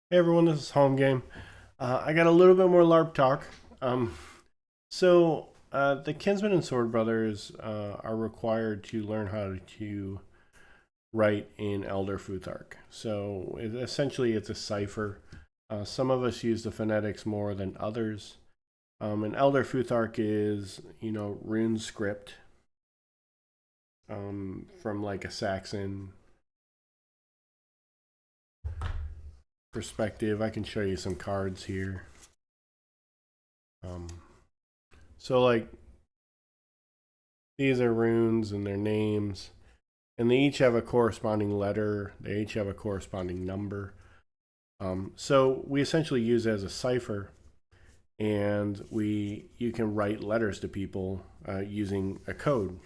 Hey everyone, this is Home Game. I got a little bit more LARP talk. The Kinsman and Sword Brothers are required to learn how to write in Elder Futhark. Essentially, it's a cipher. Some of us use the phonetics more than others. And Elder Futhark is, rune script from like a Saxon perspective. I can show you some cards here. Um, like these are runes and their names, and they each have a corresponding letter. They each have a corresponding number. So we essentially use it as a cipher, and you can write letters to people using a code.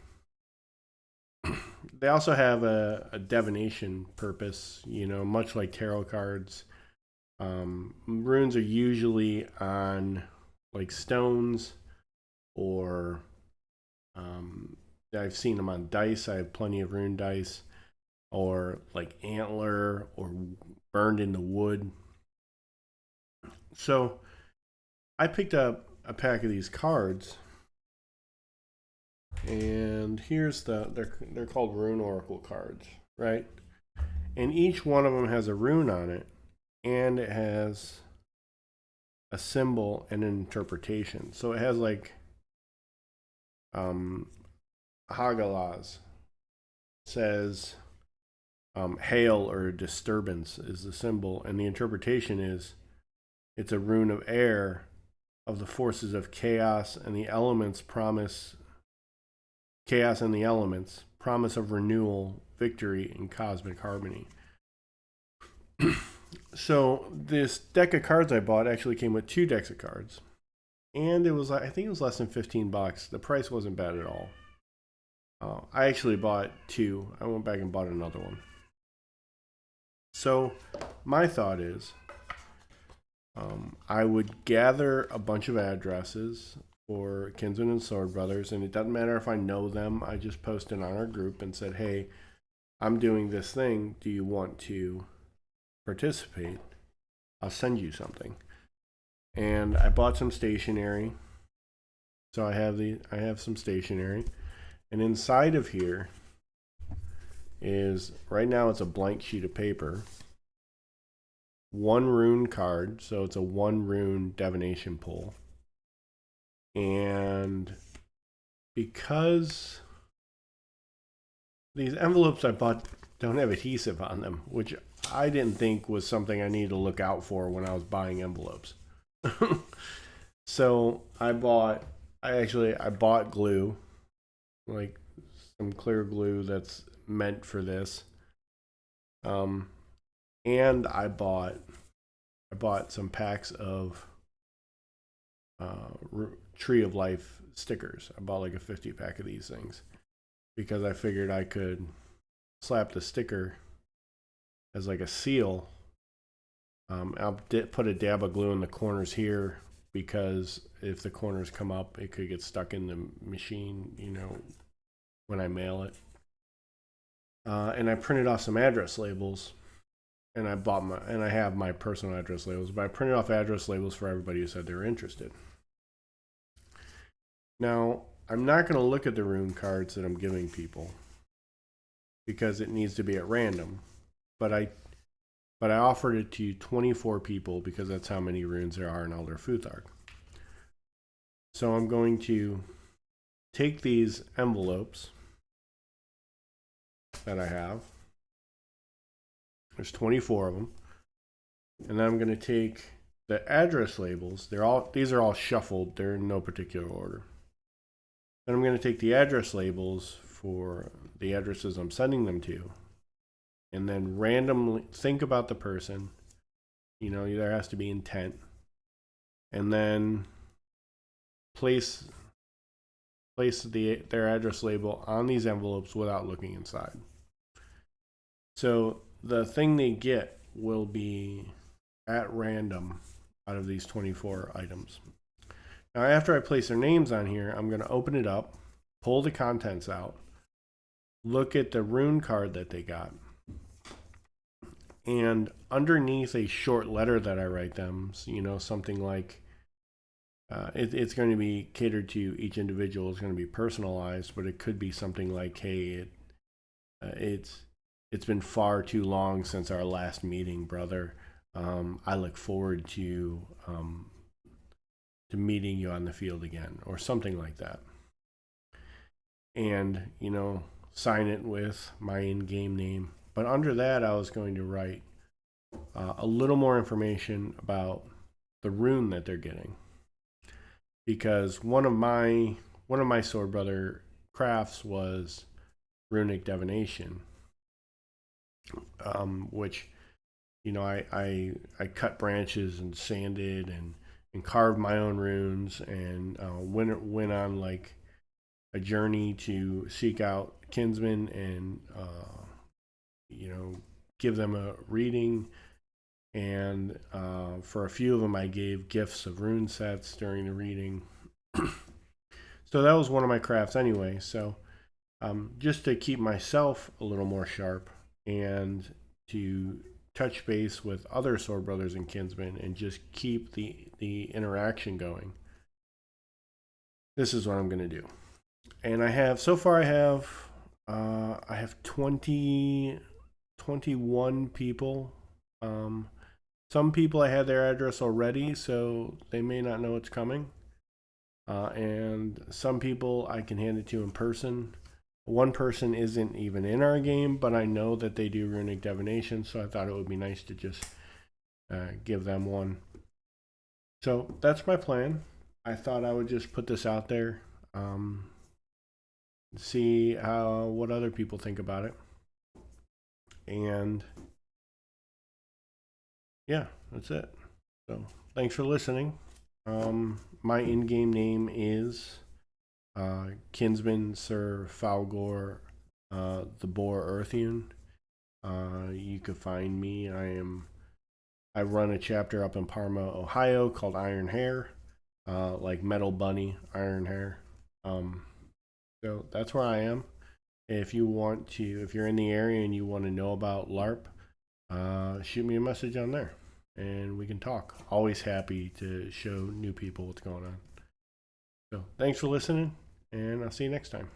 They also have a divination purpose, much like tarot cards. Runes are usually on like stones or I've seen them on dice. I have plenty of rune dice, or like antler, or burned in the wood. So I picked up a pack of these cards, and they're called Rune Oracle cards, right? And each one of them has a rune on it, and it has a symbol and an interpretation. So it has like Hagalaz says hail or disturbance is the symbol, and the interpretation is it's a rune of air of the forces of chaos and the elements promise chaos and the elements promise of renewal, victory, and cosmic harmony. So this deck of cards I bought actually came with 2 decks of cards, and I think it was less than $15. The price wasn't bad at all. I actually bought 2. I went back and bought another one. So my thought is I would gather a bunch of addresses for Kinsman and Sword Brothers, and it doesn't matter if I know them. I just posted on our group and said, hey, I'm doing this thing. Do you want to participate? I'll send you something. And I bought some stationery. So I have some stationery. And inside of here is, right now it's a blank sheet of paper, 1 rune card, so it's a 1 rune divination pull. And because these envelopes I bought don't have adhesive on them, which I didn't think was something I needed to look out for when I was buying envelopes. So I bought glue, like some clear glue that's meant for this. And I bought some packs of Tree of Life stickers. I bought like a 50 pack of these things because I figured I could slap the sticker as like a seal. I'll put a dab of glue in the corners here because if the corners come up, it could get stuck in the machine, when I mail it. And I printed off some address labels, and I have my personal address labels, but I printed off address labels for everybody who said they were interested. Now, I'm not going to look at the rune cards that I'm giving people because it needs to be at random, but I offered it to 24 people because that's how many runes there are in Elder Futhark. So I'm going to take these envelopes that I have. There's 24 of them. And then I'm going to take the address labels. These are all shuffled. They're in no particular order. Then I'm going to take the address labels for the addresses I'm sending them to, and then randomly think about the person. There has to be intent. And then place their address label on these envelopes without looking inside. So the thing they get will be at random out of these 24 items. Now, after I place their names on here, I'm going to open it up, pull the contents out, look at the rune card that they got, And underneath a short letter that I write them, something like it's going to be catered to each individual. It's going to be personalized, but it could be something like, "Hey, it's been far too long since our last meeting, brother. I look forward to meeting you on the field again," or something like that. And sign it with my in-game name. But under that, I was going to write a little more information about the rune that they're getting, because one of my sword brother crafts was runic divination, which I cut branches and sanded and carved my own runes, and went on like a journey to seek out kinsmen and give them a reading. And for a few of them, I gave gifts of rune sets during the reading. So that was one of my crafts anyway. So just to keep myself a little more sharp and to touch base with other sword brothers and kinsmen and just keep the interaction going, this is what I'm going to do. And I have 21 people. Some people I had their address already, so they may not know it's coming. And some people I can hand it to in person. One person isn't even in our game, but I know that they do runic divination, so I thought it would be nice to just give them one. So that's my plan. I thought I would just put this out there, see what other people think about it. And yeah, that's it. So thanks for listening. My in-game name is Kinsman Sir Falgor, the Boar Earthian. You could find me. I run a chapter up in Parma, Ohio called Iron Hair, like Metal Bunny, Iron Hair. So that's where I am. If you're in the area and you want to know about LARP, shoot me a message on there and we can talk. Always happy to show new people what's going on. So thanks for listening, and I'll see you next time.